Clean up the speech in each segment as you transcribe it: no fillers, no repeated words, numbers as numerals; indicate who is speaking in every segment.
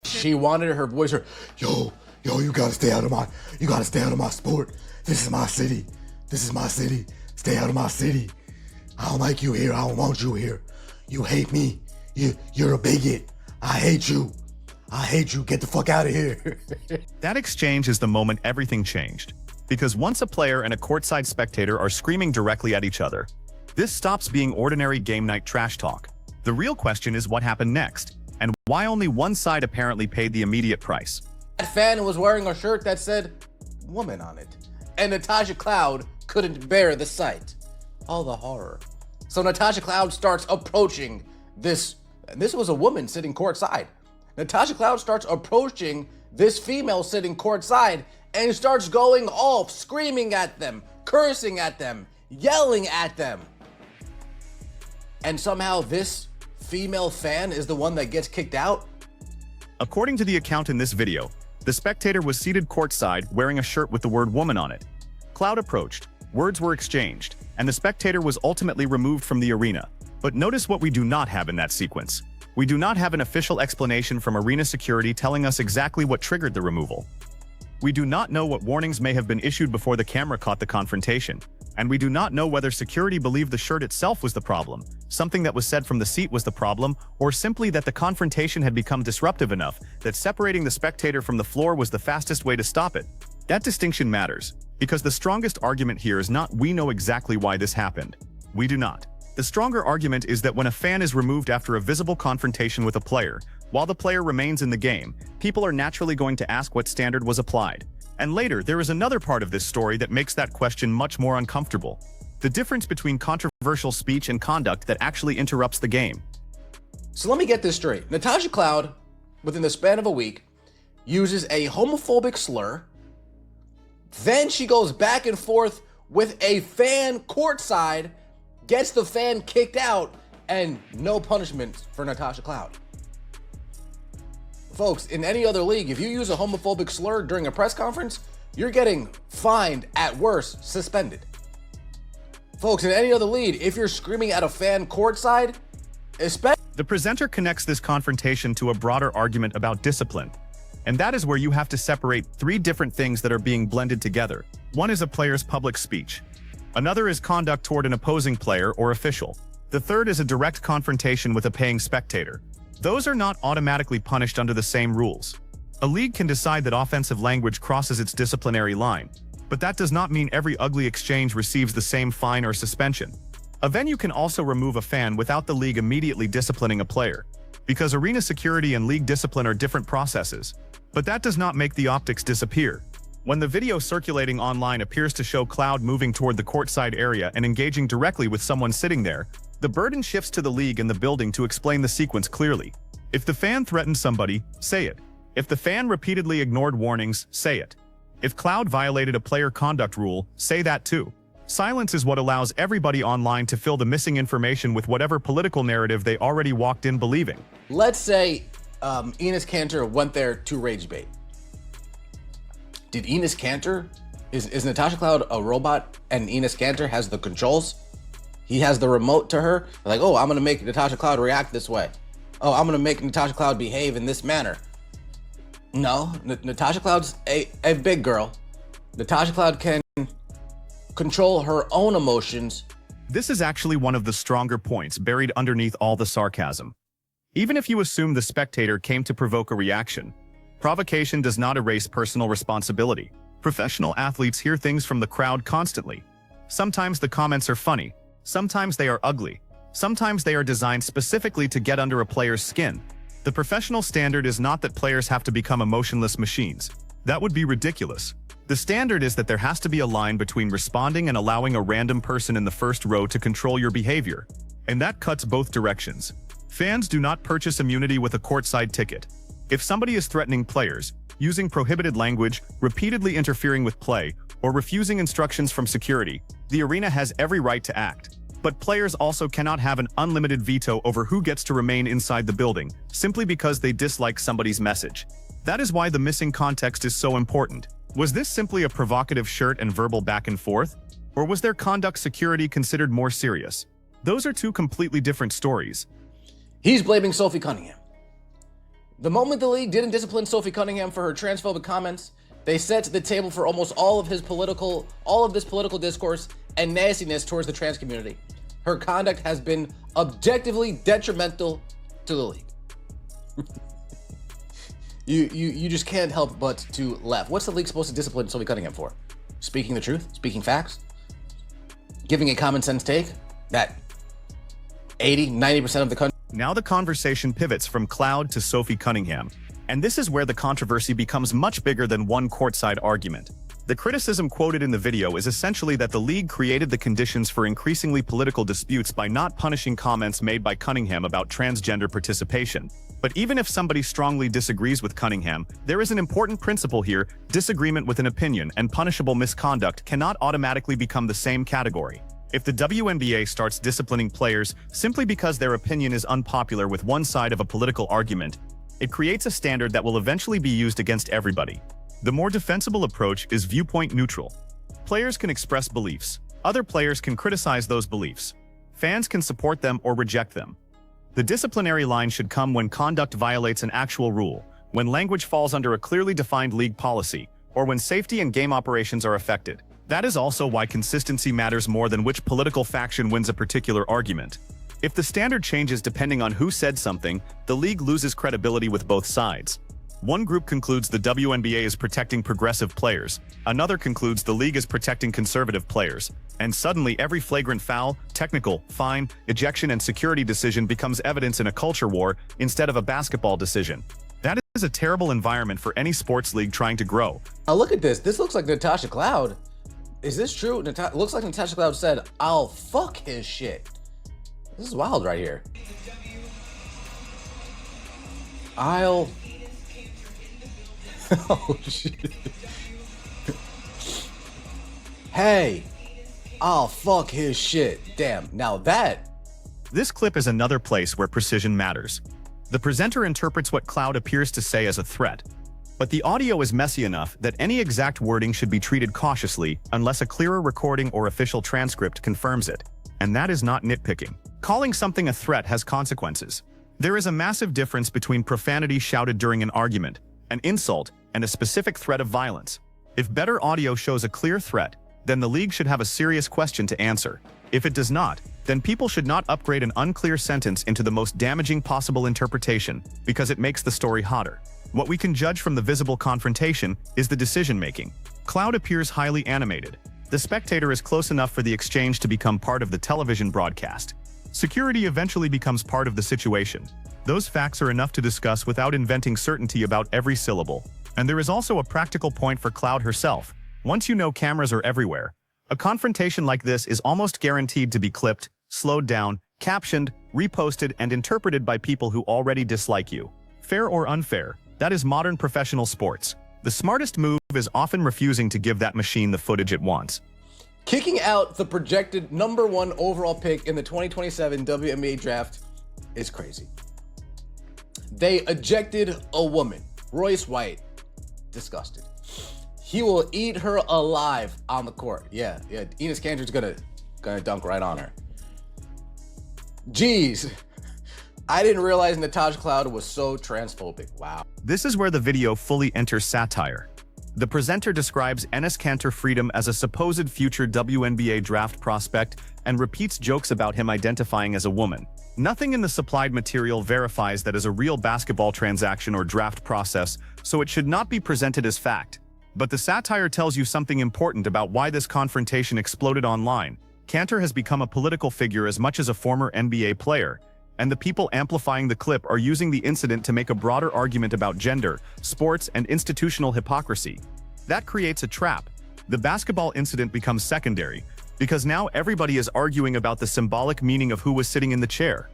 Speaker 1: She wanted her voice, yo, you gotta stay out of my sport. This is my city. Stay out of my city. I don't like you here. I don't want you here. You hate me. You're a bigot. I hate you. Get the fuck out of here.
Speaker 2: That exchange is the moment everything changed. Because once a player and a courtside spectator are screaming directly at each other, this stops being ordinary game night trash talk. The real question is what happened next, and why only one side apparently paid the immediate price.
Speaker 1: That fan was wearing a shirt that said woman on it, and Natasha Cloud couldn't bear the sight. All the horror. So Natasha Cloud starts approaching this, and this was a woman sitting courtside. Natasha Cloud starts approaching this female sitting courtside and starts going off, screaming at them, cursing at them, yelling at them. And somehow this female fan is the one that gets kicked out?
Speaker 2: According to the account in this video, the spectator was seated courtside wearing a shirt with the word woman on it. Cloud approached, words were exchanged, and the spectator was ultimately removed from the arena. But notice what we do not have in that sequence. We do not have an official explanation from arena security telling us exactly what triggered the removal. We do not know what warnings may have been issued before the camera caught the confrontation, and we do not know whether security believed the shirt itself was the problem, something that was said from the seat was the problem, or simply that the confrontation had become disruptive enough that separating the spectator from the floor was the fastest way to stop it. That distinction matters, because the strongest argument here is not we know exactly why this happened. We do not. The stronger argument is that when a fan is removed after a visible confrontation with a player, while the player remains in the game, people are naturally going to ask what standard was applied. And later, there is another part of this story that makes that question much more uncomfortable. The difference between controversial speech and conduct that actually interrupts the game.
Speaker 1: So let me get this straight. Natasha Cloud, within the span of a week, uses a homophobic slur. Then she goes back and forth with a fan courtside, gets the fan kicked out, and no punishment for Natasha Cloud. Folks, in any other league, if you use a homophobic slur during a press conference, you're getting fined, at worst, suspended. Folks, in any other league, if you're screaming at a fan courtside, especially...
Speaker 2: The presenter connects this confrontation to a broader argument about discipline. And that is where you have to separate three different things that are being blended together. One is a player's public speech. Another is conduct toward an opposing player or official. The third is a direct confrontation with a paying spectator. Those are not automatically punished under the same rules. A league can decide that offensive language crosses its disciplinary line, but that does not mean every ugly exchange receives the same fine or suspension. A venue can also remove a fan without the league immediately disciplining a player, because arena security and league discipline are different processes. But that does not make the optics disappear. When the video circulating online appears to show Cloud moving toward the courtside area and engaging directly with someone sitting there, the burden shifts to the league and the building to explain the sequence clearly. If the fan threatened somebody, say it. If the fan repeatedly ignored warnings, say it. If Cloud violated a player conduct rule, say that too. Silence is what allows everybody online to fill the missing information with whatever political narrative they already walked in believing.
Speaker 1: Let's say Enes Kanter went there to rage bait. Did Enes Kanter, is Natasha Cloud a robot and Enes Kanter has the controls? He has the remote to her, like, oh, I'm gonna make Natasha Cloud react this way. Oh, I'm gonna make Natasha Cloud behave in this manner. No, Natasha Cloud's a big girl. Natasha Cloud can control her own emotions.
Speaker 2: This is actually one of the stronger points buried underneath all the sarcasm. Even if you assume the spectator came to provoke a reaction, provocation does not erase personal responsibility. Professional athletes hear things from the crowd constantly. Sometimes the comments are funny. Sometimes they are ugly. Sometimes they are designed specifically to get under a player's skin. The professional standard is not that players have to become emotionless machines. That would be ridiculous. The standard is that there has to be a line between responding and allowing a random person in the first row to control your behavior. And that cuts both directions. Fans do not purchase immunity with a courtside ticket. If somebody is threatening players, using prohibited language, repeatedly interfering with play, or refusing instructions from security, the arena has every right to act. But players also cannot have an unlimited veto over who gets to remain inside the building, simply because they dislike somebody's message. That is why the missing context is so important. Was this simply a provocative shirt and verbal back and forth? Or was their conduct security considered more serious? Those are two completely different stories.
Speaker 1: He's blaming Sophie Cunningham. The moment the league didn't discipline Sophie Cunningham for her transphobic comments, they set the table for almost all of this political discourse and nastiness towards the trans community. Her conduct has been objectively detrimental to the league. You just can't help but to laugh. What's the league supposed to discipline Sophie Cunningham for? Speaking the truth? Speaking facts? Giving a common sense take that 80-90% of the country.
Speaker 2: Now the conversation pivots from Cloud to Sophie Cunningham, and this is where the controversy becomes much bigger than one courtside argument. The criticism quoted in the video is essentially that the league created the conditions for increasingly political disputes by not punishing comments made by Cunningham about transgender participation. But even if somebody strongly disagrees with Cunningham, there is an important principle here: disagreement with an opinion and punishable misconduct cannot automatically become the same category. If the WNBA starts disciplining players simply because their opinion is unpopular with one side of a political argument, it creates a standard that will eventually be used against everybody. The more defensible approach is viewpoint neutral. Players can express beliefs. Other players can criticize those beliefs. Fans can support them or reject them. The disciplinary line should come when conduct violates an actual rule, when language falls under a clearly defined league policy, or when safety and game operations are affected. That is also why consistency matters more than which political faction wins a particular argument. If the standard changes depending on who said something, the league loses credibility with both sides. One group concludes the WNBA is protecting progressive players, another concludes the league is protecting conservative players, and suddenly every flagrant foul, technical, fine, ejection and security decision becomes evidence in a culture war instead of a basketball decision. That is a terrible environment for any sports league trying to grow.
Speaker 1: Now look at this. This looks like Natasha Cloud. Is this true? Looks like Natasha Cloud said, "I'll fuck his shit." This is wild right here. Oh shit. Hey, I'll fuck his shit. Damn, now that.
Speaker 2: This clip is another place where precision matters. The presenter interprets what Cloud appears to say as a threat, but the audio is messy enough that any exact wording should be treated cautiously unless a clearer recording or official transcript confirms it. And that is not nitpicking. Calling something a threat has consequences. There is a massive difference between profanity shouted during an argument, an insult, and a specific threat of violence. If better audio shows a clear threat, then the league should have a serious question to answer. If it does not, then people should not upgrade an unclear sentence into the most damaging possible interpretation because it makes the story hotter. What we can judge from the visible confrontation is the decision-making. Cloud appears highly animated. The spectator is close enough for the exchange to become part of the television broadcast. Security eventually becomes part of the situation. Those facts are enough to discuss without inventing certainty about every syllable. And there is also a practical point for Cloud herself. Once you know cameras are everywhere, a confrontation like this is almost guaranteed to be clipped, slowed down, captioned, reposted, and interpreted by people who already dislike you. Fair or unfair, that is modern professional sports. The smartest move is often refusing to give that machine the footage it wants.
Speaker 1: Kicking out the projected #1 overall pick in the 2027 WNBA draft is crazy. They ejected a woman, Royce White. Disgusted. He will eat her alive on the court. Yeah, Enes Kanter's gonna dunk right on her. Jeez. I didn't realize Natasha Cloud was so transphobic. Wow.
Speaker 2: This is where the video fully enters satire. The presenter describes Enes Kanter Freedom as a supposed future WNBA draft prospect and repeats jokes about him identifying as a woman. Nothing in the supplied material verifies that as a real basketball transaction or draft process, so it should not be presented as fact. But the satire tells you something important about why this confrontation exploded online. Kanter has become a political figure as much as a former NBA player, and the people amplifying the clip are using the incident to make a broader argument about gender, sports, and institutional hypocrisy. That creates a trap. The basketball incident becomes secondary, because now everybody is arguing about the symbolic meaning of who was sitting in the chair.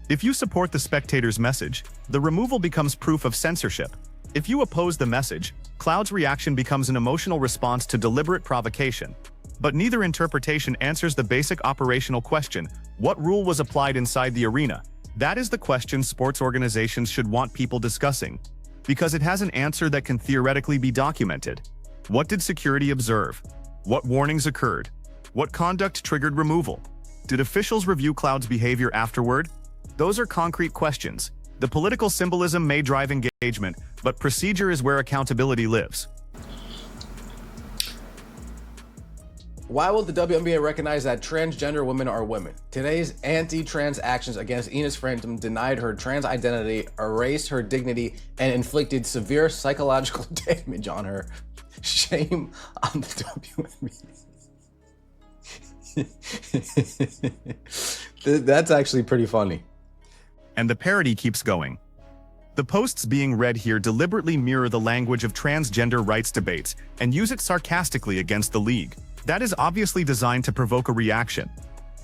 Speaker 2: If you support the spectator's message, the removal becomes proof of censorship. If you oppose the message, Cloud's reaction becomes an emotional response to deliberate provocation. But neither interpretation answers the basic operational question: what rule was applied inside the arena? That is the question sports organizations should want people discussing, because it has an answer that can theoretically be documented. What did security observe? What warnings occurred? What conduct triggered removal? Did officials review Cloud's behavior afterward? Those are concrete questions. The political symbolism may drive engagement, but procedure is where accountability lives.
Speaker 1: Why will the WNBA recognize that transgender women are women? Today's anti-trans actions against Ines Phantom denied her trans identity, erased her dignity, and inflicted severe psychological damage on her. Shame on the WNBA. That's actually pretty funny.
Speaker 2: And the parody keeps going. The posts being read here deliberately mirror the language of transgender rights debates and use it sarcastically against the league. That is obviously designed to provoke a reaction,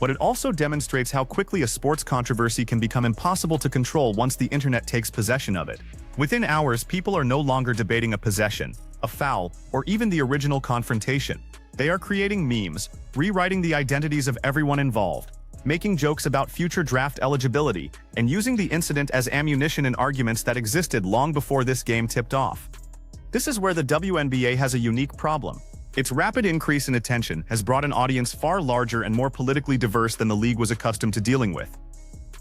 Speaker 2: but it also demonstrates how quickly a sports controversy can become impossible to control once the internet takes possession of it. Within hours, people are no longer debating a possession, a foul, or even the original confrontation. They are creating memes, rewriting the identities of everyone involved, making jokes about future draft eligibility, and using the incident as ammunition in arguments that existed long before this game tipped off. This is where the WNBA has a unique problem. Its rapid increase in attention has brought an audience far larger and more politically diverse than the league was accustomed to dealing with.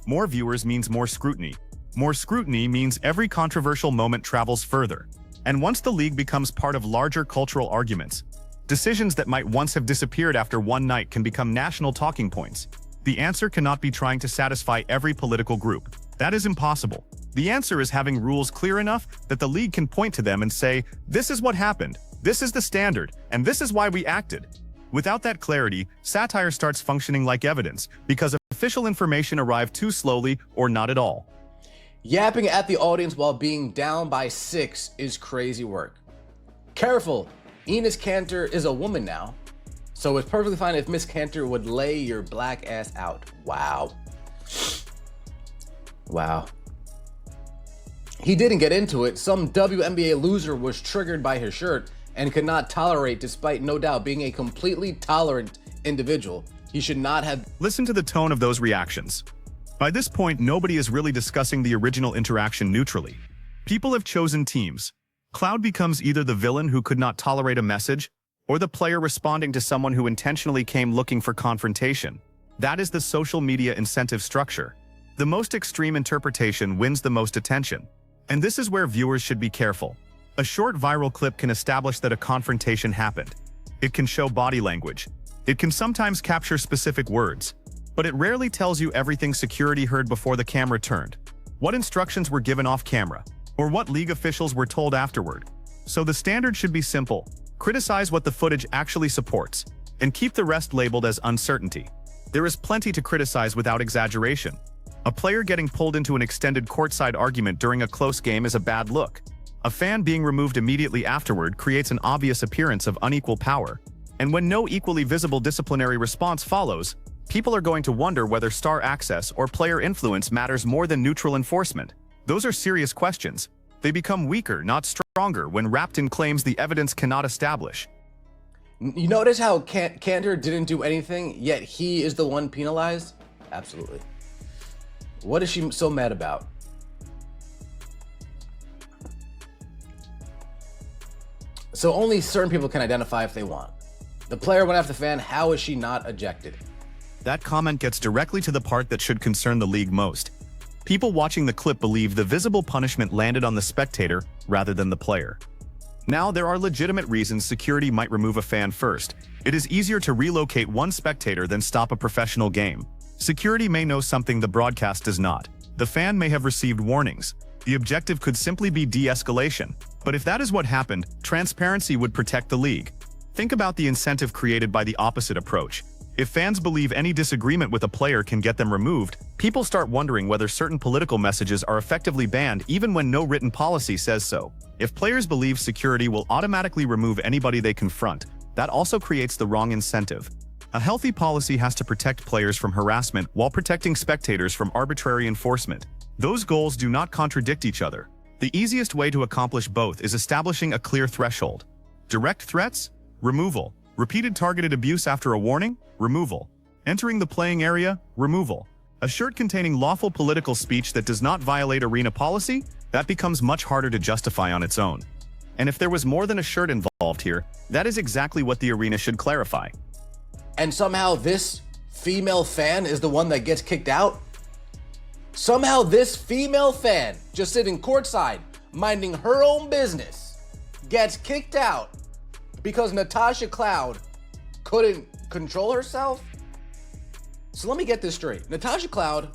Speaker 2: More viewers means more scrutiny. More scrutiny means every controversial moment travels further. And once the league becomes part of larger cultural arguments, decisions that might once have disappeared after one night can become national talking points. The answer cannot be trying to satisfy every political group. That is impossible. The answer is having rules clear enough that the league can point to them and say, this is what happened. This is the standard, and this is why we acted. Without that clarity, satire starts functioning like evidence, because official information arrived too slowly or not at all.
Speaker 1: Yapping at the audience while being down by 6 is crazy work. Careful, Ines Kanter is a woman now, so it's perfectly fine if Miss Kanter would lay your black ass out. Wow. Wow. He didn't get into it. Some WNBA loser was triggered by his shirt and could not tolerate, despite no doubt being a completely tolerant individual. He should not have.
Speaker 2: Listen to the tone of those reactions. By this point, nobody is really discussing the original interaction neutrally. People have chosen teams. Cloud becomes either the villain who could not tolerate a message, or the player responding to someone who intentionally came looking for confrontation. That is the social media incentive structure. The most extreme interpretation wins the most attention. And this is where viewers should be careful. A short viral clip can establish that a confrontation happened. It can show body language. It can sometimes capture specific words. But it rarely tells you everything security heard before the camera turned, what instructions were given off camera, or what league officials were told afterward. So the standard should be simple. Criticize what the footage actually supports, and keep the rest labeled as uncertainty. There is plenty to criticize without exaggeration. A player getting pulled into an extended courtside argument during a close game is a bad look. A fan being removed immediately afterward creates an obvious appearance of unequal power. And when no equally visible disciplinary response follows, people are going to wonder whether star access or player influence matters more than neutral enforcement. Those are serious questions. They become weaker, not stronger, when wrapped in claims the evidence cannot establish.
Speaker 1: You notice how Kanter didn't do anything, yet he is the one penalized? Absolutely. What is she so mad about? So only certain people can identify if they want. The player went after the fan. How is she not ejected?
Speaker 2: That comment gets directly to the part that should concern the league most. People watching the clip believe the visible punishment landed on the spectator rather than the player. Now, there are legitimate reasons security might remove a fan first. It is easier to relocate one spectator than stop a professional game. Security may know something the broadcast does not. The fan may have received warnings. The objective could simply be de-escalation. But if that is what happened, transparency would protect the league. Think about the incentive created by the opposite approach. If fans believe any disagreement with a player can get them removed, people start wondering whether certain political messages are effectively banned even when no written policy says so. If players believe security will automatically remove anybody they confront, that also creates the wrong incentive. A healthy policy has to protect players from harassment while protecting spectators from arbitrary enforcement. Those goals do not contradict each other. The easiest way to accomplish both is establishing a clear threshold. Direct threats? Removal. Repeated targeted abuse after a warning? Removal. Entering the playing area? Removal. A shirt containing lawful political speech that does not violate arena policy? That becomes much harder to justify on its own. And if there was more than a shirt involved here, that is exactly what the arena should clarify.
Speaker 1: And somehow this female fan is the one that gets kicked out? Somehow this female fan, just sitting courtside, minding her own business, gets kicked out because Natasha Cloud couldn't control herself? So let me get this straight. Natasha Cloud,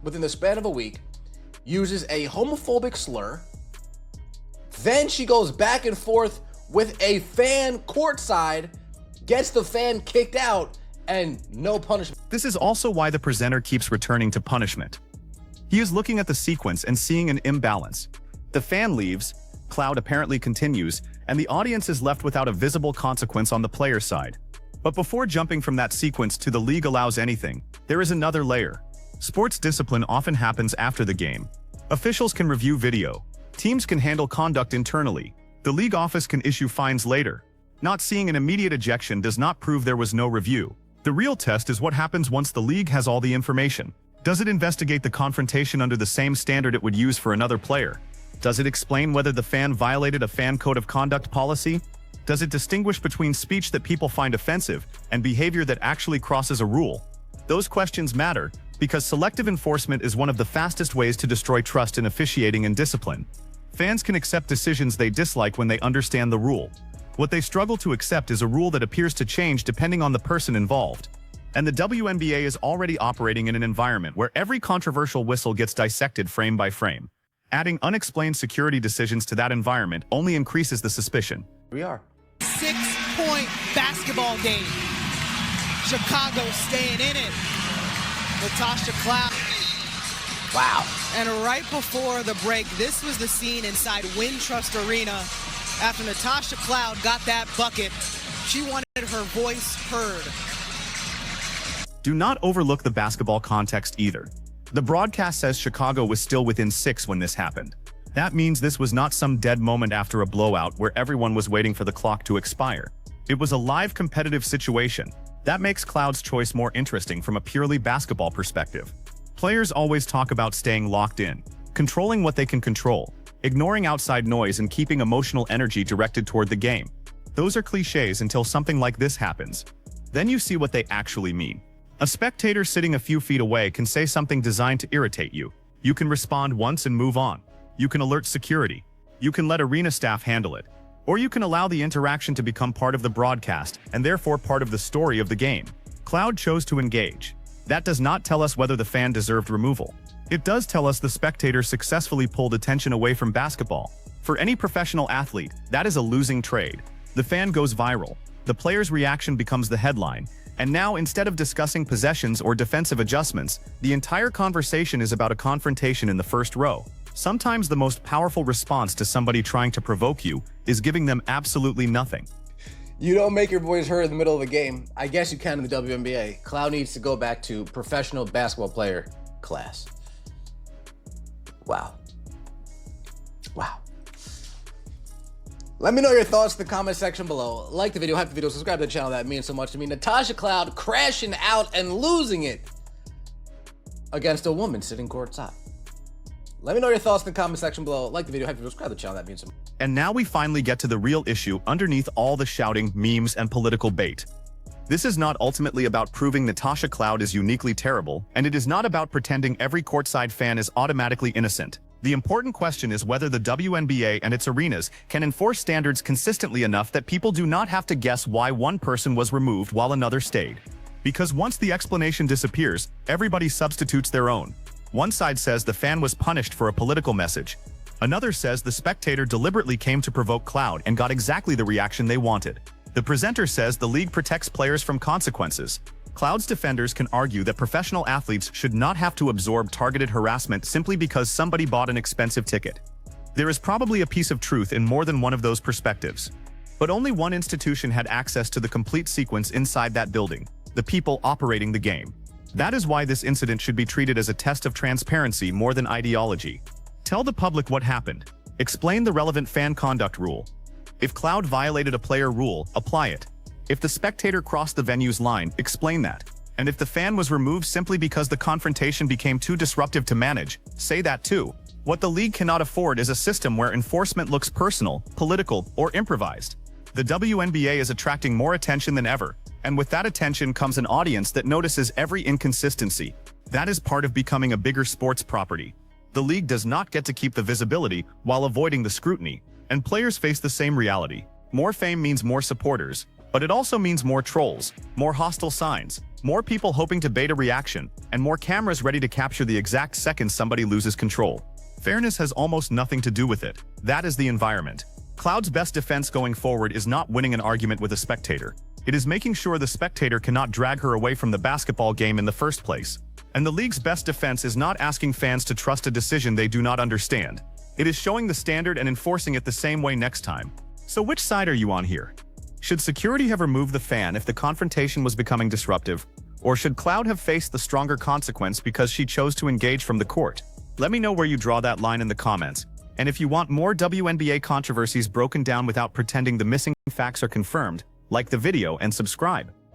Speaker 1: within the span of a week, uses a homophobic slur. Then she goes back and forth with a fan courtside, gets the fan kicked out, and no punishment.
Speaker 2: This is also why the presenter keeps returning to punishment. He is looking at the sequence and seeing an imbalance. The fan leaves, Cloud apparently continues, and the audience is left without a visible consequence on the player's side. But before jumping from that sequence to the league allows anything, there is another layer. Sports discipline often happens after the game. Officials can review video. Teams can handle conduct internally. The league office can issue fines later. Not seeing an immediate ejection does not prove there was no review. The real test is what happens once the league has all the information. Does it investigate the confrontation under the same standard it would use for another player? Does it explain whether the fan violated a fan code of conduct policy? Does it distinguish between speech that people find offensive and behavior that actually crosses a rule? Those questions matter because selective enforcement is one of the fastest ways to destroy trust in officiating and discipline. Fans can accept decisions they dislike when they understand the rule. What they struggle to accept is a rule that appears to change depending on the person involved. And the Wnba is already operating in an environment where every controversial whistle gets dissected frame by frame. Adding unexplained security decisions to that environment only increases the suspicion.
Speaker 1: We are.
Speaker 3: 6-point basketball game. Chicago staying in it. Natasha Cloud.
Speaker 1: Wow.
Speaker 3: And right before the break, this was the scene inside Wintrust Arena. After Natasha Cloud got that bucket, she wanted her voice heard.
Speaker 2: Do not overlook the basketball context either. The broadcast says Chicago was still within 6 when this happened. That means this was not some dead moment after a blowout where everyone was waiting for the clock to expire. It was a live competitive situation. That makes Cloud's choice more interesting from a purely basketball perspective. Players always talk about staying locked in, controlling what they can control, ignoring outside noise and keeping emotional energy directed toward the game. Those are cliches until something like this happens. Then you see what they actually mean. A spectator sitting a few feet away can say something designed to irritate you. You can respond once and move on. You can alert security. You can let arena staff handle it. Or you can allow the interaction to become part of the broadcast and therefore part of the story of the game. Cloud chose to engage. That does not tell us whether the fan deserved removal. It does tell us the spectator successfully pulled attention away from basketball. For any professional athlete, that is a losing trade. The fan goes viral. The player's reaction becomes the headline. And now, instead of discussing possessions or defensive adjustments, the entire conversation is about a confrontation in the first row. Sometimes the most powerful response to somebody trying to provoke you is giving them absolutely nothing.
Speaker 1: You don't make your voice heard in the middle of a game. I guess you can in the WNBA. Cloud needs to go back to professional basketball player class. Wow. Wow. Let me know your thoughts in the comment section below. Like the video, hype the video, subscribe to the channel. That means so much to me. Natasha Cloud crashing out and losing it against a woman sitting courtside. Let me know your thoughts in the comment section below. Like the video, hype the video, subscribe to the channel. That means so much.
Speaker 2: And now we finally get to the real issue underneath all the shouting, memes, and political bait. This is not ultimately about proving Natasha Cloud is uniquely terrible, and it is not about pretending every courtside fan is automatically innocent. The important question is whether the WNBA and its arenas can enforce standards consistently enough that people do not have to guess why one person was removed while another stayed. Because once the explanation disappears, everybody substitutes their own. One side says the fan was punished for a political message. Another says the spectator deliberately came to provoke Cloud and got exactly the reaction they wanted. The presenter says the league protects players from consequences. Cloud's defenders can argue that professional athletes should not have to absorb targeted harassment simply because somebody bought an expensive ticket. There is probably a piece of truth in more than one of those perspectives. But only one institution had access to the complete sequence inside that building: the people operating the game. That is why this incident should be treated as a test of transparency more than ideology. Tell the public what happened. Explain the relevant fan conduct rule. If Cloud violated a player rule, apply it. If the spectator crossed the venue's line, explain that. And if the fan was removed simply because the confrontation became too disruptive to manage, say that too. What the league cannot afford is a system where enforcement looks personal, political, or improvised. The WNBA is attracting more attention than ever, and with that attention comes an audience that notices every inconsistency. That is part of becoming a bigger sports property. The league does not get to keep the visibility while avoiding the scrutiny, and players face the same reality. More fame means more supporters, but it also means more trolls, more hostile signs, more people hoping to bait a reaction, and more cameras ready to capture the exact second somebody loses control. Fairness has almost nothing to do with it. That is the environment. Cloud's best defense going forward is not winning an argument with a spectator. It is making sure the spectator cannot drag her away from the basketball game in the first place. And the league's best defense is not asking fans to trust a decision they do not understand. It is showing the standard and enforcing it the same way next time. So which side are you on here? Should security have removed the fan if the confrontation was becoming disruptive? Or should Cloud have faced the stronger consequence because she chose to engage from the court? Let me know where you draw that line in the comments. And if you want more WNBA controversies broken down without pretending the missing facts are confirmed, like the video and subscribe.